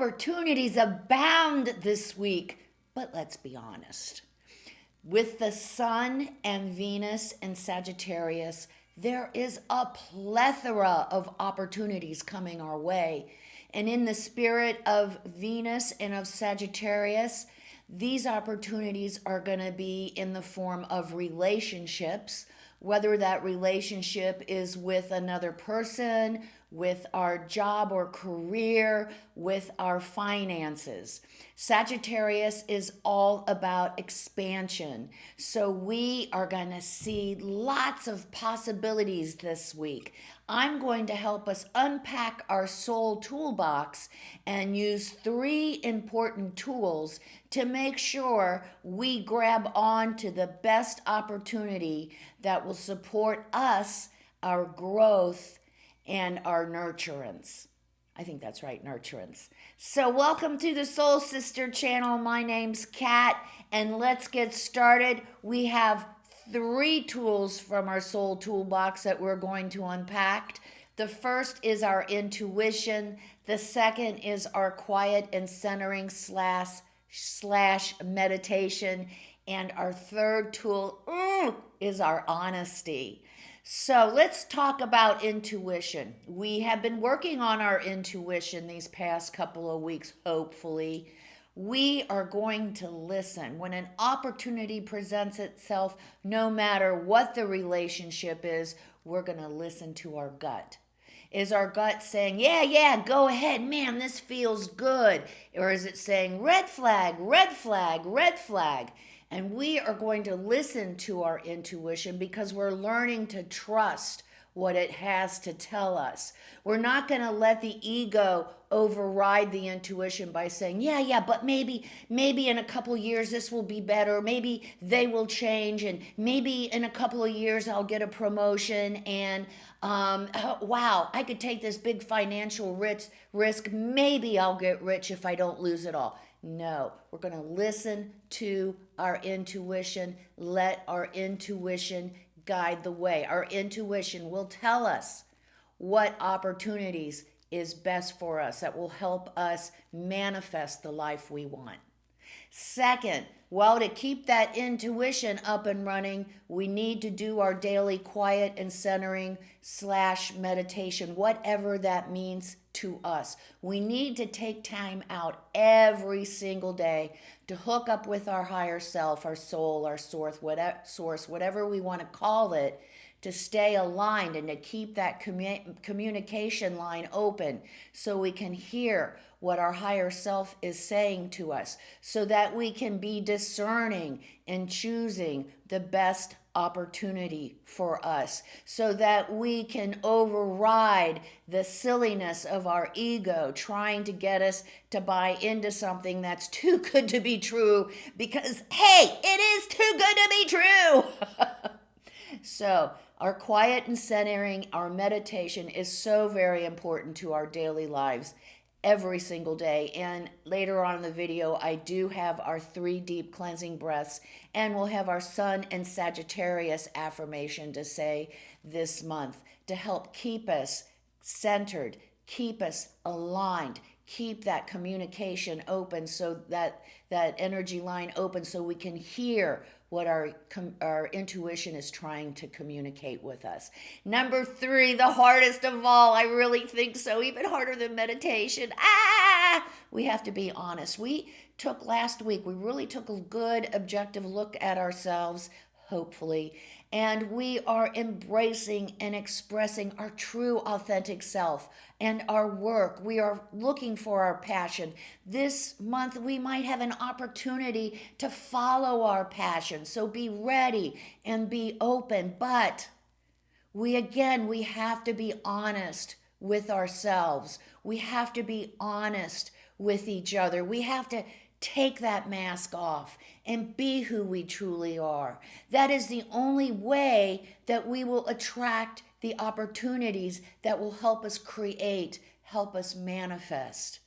Opportunities abound this week, but let's be honest. With the Sun and Venus and Sagittarius, there is a plethora of opportunities coming our way. And in the spirit of Venus and of Sagittarius, these opportunities are going to be in the form of relationships, whether that relationship is with another person, with our job or career, with our finances. Sagittarius is all about expansion. So we are going to see lots of possibilities this week. I'm going to help us unpack our soul toolbox and use 3 important tools to make sure we grab on to the best opportunity that will support us, our growth, and our nurturance. I think that's right, nurturance. So welcome to the Soul Sister channel. My name's Kat, and let's get started. We have 3 tools from our soul toolbox that we're going to unpack. The first is our intuition. The second is our quiet and centering slash meditation. And our third tool is our honesty. So let's talk about intuition. We have been working on our intuition these past couple of weeks, hopefully. We are going to listen. When an opportunity presents itself, no matter what the relationship is, we're going to listen to our gut. Is our gut saying, yeah, go ahead, man, this feels good? Or is it saying, red flag, red flag, red flag? And we are going to listen to our intuition because we're learning to trust what it has to tell us. We're not going to let the ego override the intuition by saying, yeah, but maybe in a couple of years this will be better. Maybe they will change, and maybe in a couple of years I'll get a promotion, and wow, I could take this big financial risk. Maybe I'll get rich if I don't lose it all. No, we're going to listen to our intuition. Let our intuition guide the way. Our intuition will tell us what opportunities is best for us that will help us manifest the life we want. Second, well, to keep that intuition up and running, we need to do our daily quiet and centering slash meditation, whatever that means to us. We need to take time out every single day to hook up with our higher self, our soul, our source, whatever we want to call it, to stay aligned and to keep that communication line open so we can hear what our higher self is saying to us, so that we can be discerning and choosing the best opportunity for us, so that we can override the silliness of our ego trying to get us to buy into something that's too good to be true, because hey, it is too good to be true. So our quiet and centering, our meditation is so very important to our daily lives every single day. And later on in the video, I do have our 3 deep cleansing breaths, and we'll have our Sun and Sagittarius affirmation to say this month to help keep us centered, keep us aligned, keep that communication open, so that energy line open, so we can hear what our intuition is trying to communicate with us. Number 3, the hardest of all. I really think so, even harder than meditation. We have to be honest. Last week, we really took a good objective look at ourselves, hopefully, and we are embracing and expressing our true authentic self and our work. We are looking for our passion. This month we might have an opportunity to follow our passion, so be ready and be open. But we have to be honest with ourselves. We have to be honest with each other. We have to take that mask off and be who we truly are. That is the only way that we will attract the opportunities that will help us create, help us manifest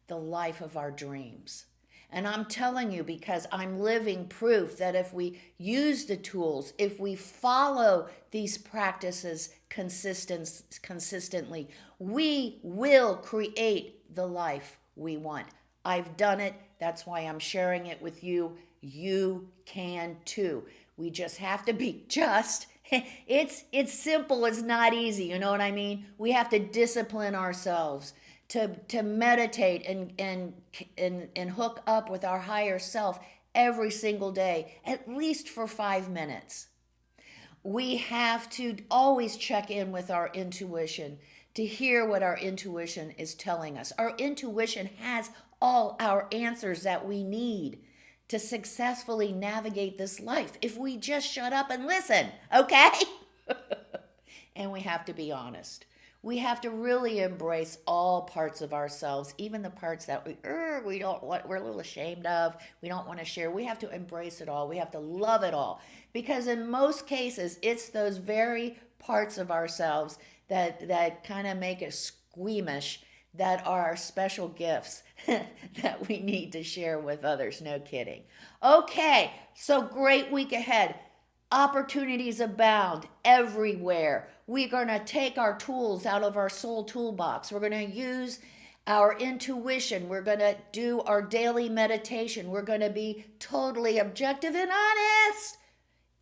the life of our dreams. And I'm telling you, because I'm living proof that if we use the tools, if we follow these practices consistently, we will create the life we want. I've done it. That's why I'm sharing it with you. You can too. We just have to be it's simple, it's not easy, you know what I mean? We have to discipline ourselves to meditate and hook up with our higher self every single day, at least for 5 minutes. We have to always check in with our intuition to hear what our intuition is telling us. Our intuition has all our answers that we need to successfully navigate this life if we just shut up and listen, okay? And we have to be honest. We have to really embrace all parts of ourselves, even the parts that we don't want, we're a little ashamed of, we don't want to share. We have to embrace it all. We have to love it all. Because in most cases, it's those very parts of ourselves that kind of make us squeamish that are our special gifts that we need to share with others. No kidding. Okay, so great week ahead. Opportunities abound everywhere. We're going to take our tools out of our soul toolbox. We're going to use our intuition. We're going to do our daily meditation. We're going to be totally objective and honest.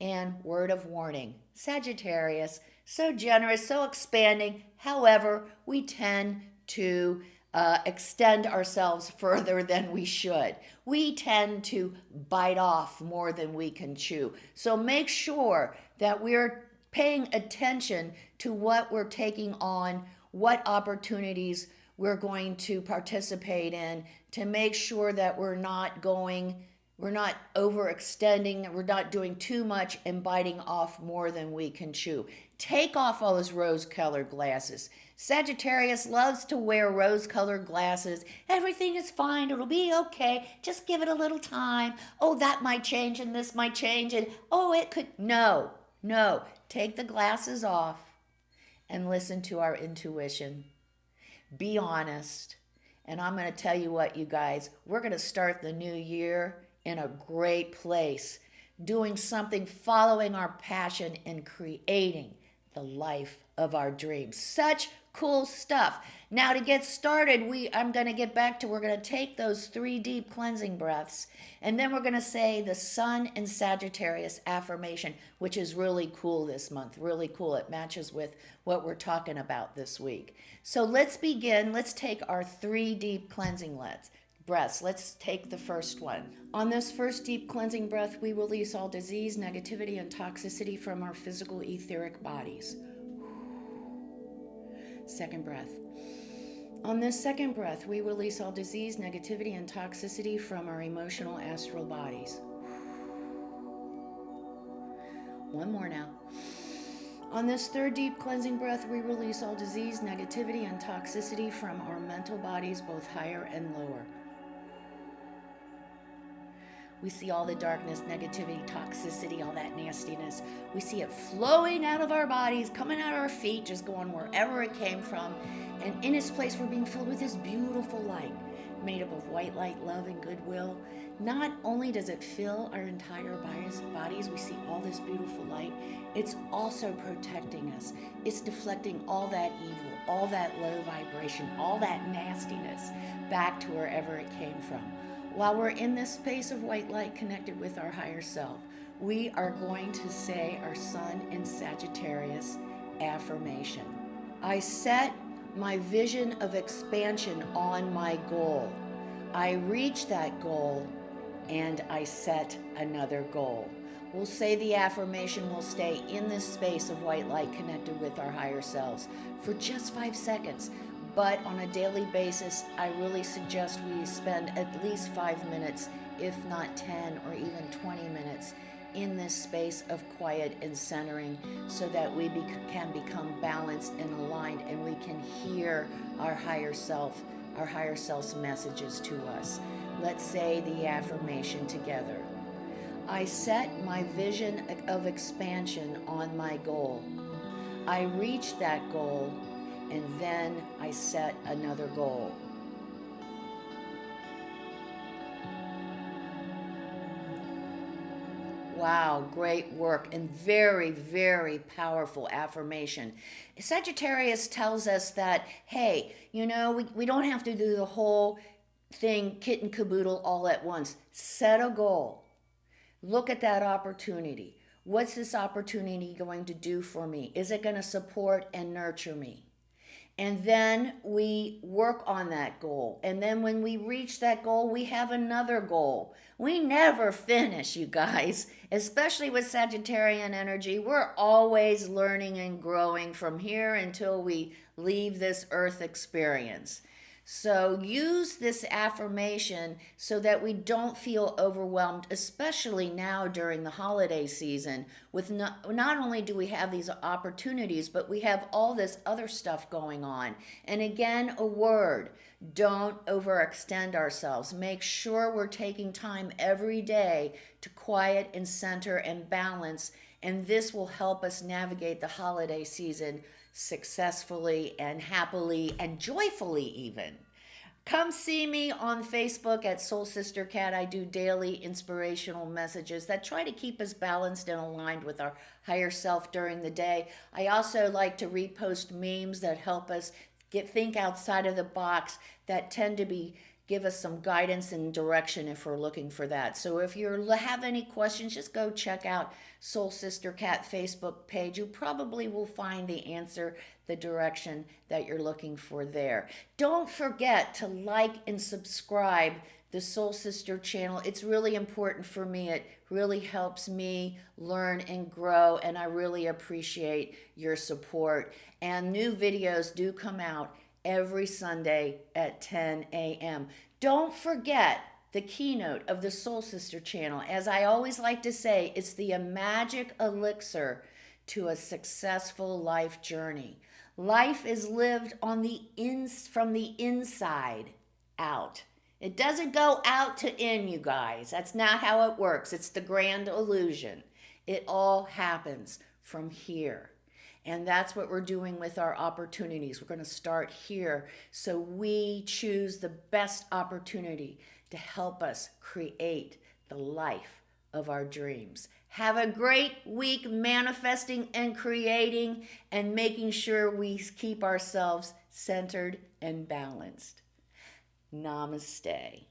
And word of warning, Sagittarius, so generous, so expanding. However, we tend to extend ourselves further than we should. We tend to bite off more than we can chew. So make sure that we're paying attention to what we're taking on, what opportunities we're going to participate in, to make sure that we're not overextending, we're not doing too much and biting off more than we can chew. Take off all those rose-colored glasses. Sagittarius loves to wear rose-colored glasses. Everything is fine. It'll be okay. Just give it a little time. Oh, that might change and this might change. And oh, it could. No. Take the glasses off and listen to our intuition. Be honest. And I'm going to tell you what, you guys, we're going to start the new year in a great place, doing something, following our passion and creating the life of our dreams. Such cool stuff. Now to get started, we're going to take those 3 deep cleansing breaths, and then we're going to say the Sun and Sagittarius affirmation, which is really cool this month, really cool. It matches with what we're talking about this week. So let's begin. Let's take our 3 deep cleansing breaths. Let's take the first one. On this first deep cleansing breath, we release all disease, negativity, and toxicity from our physical etheric bodies. Second breath. On this second breath, we release all disease, negativity, and toxicity from our emotional astral bodies. One more now. On this third deep cleansing breath, we release all disease, negativity, and toxicity from our mental bodies, both higher and lower. We see all the darkness, negativity, toxicity, all that nastiness. We see it flowing out of our bodies, coming out of our feet, just going wherever it came from. And in its place, we're being filled with this beautiful light, made up of white light, love, and goodwill. Not only does it fill our entire bodies, we see all this beautiful light, it's also protecting us. It's deflecting all that evil, all that low vibration, all that nastiness back to wherever it came from. While we're in this space of white light connected with our higher self, we are going to say our Sun in Sagittarius affirmation. I set my vision of expansion on my goal. I reach that goal and I set another goal. We'll say the affirmation, we'll stay in this space of white light connected with our higher selves for just 5 seconds. But on a daily basis, I really suggest we spend at least 5 minutes, if not 10 or even 20 minutes, in this space of quiet and centering so that we can become balanced and aligned and we can hear our higher self's messages to us. Let's say the affirmation together. I set my vision of expansion on my goal. I reach that goal, and then I set another goal. Wow, great work and very, very powerful affirmation. Sagittarius tells us that, hey, we don't have to do the whole thing kit and caboodle all at once. Set a goal. Look at that opportunity. What's this opportunity going to do for me? Is it going to support and nurture me? And then we work on that goal. And then when we reach that goal, we have another goal. We never finish, you guys, especially with Sagittarian energy. We're always learning and growing from here until we leave this earth experience. So use this affirmation so that we don't feel overwhelmed, especially now during the holiday season. With not only do we have these opportunities, but we have all this other stuff going on. And again, a word, don't overextend ourselves. Make sure we're taking time every day to quiet and center and balance. And this will help us navigate the holiday season successfully and happily and joyfully even. Come see me on Facebook at Soul Sister Cat. I do daily inspirational messages that try to keep us balanced and aligned with our higher self during the day. I also like to repost memes that help us think outside of the box, that tend to give us some guidance and direction if we're looking for that. So if you have any questions, just go check out Soul Sister Cat Facebook page. You probably will find the answer, the direction that you're looking for there. Don't forget to like and subscribe the Soul Sister channel. It's really important for me. It really helps me learn and grow, and I really appreciate your support. And new videos do come out every Sunday at 10 a.m. Don't forget the keynote of the Soul Sister channel. As I always like to say, it's the magic elixir to a successful life journey. Life is lived from the inside out. It doesn't go out to in, you guys. That's not how it works. It's the grand illusion. It all happens from here. And that's what we're doing with our opportunities. We're going to start here so we choose the best opportunity to help us create the life of our dreams. Have a great week manifesting and creating and making sure we keep ourselves centered and balanced. Namaste.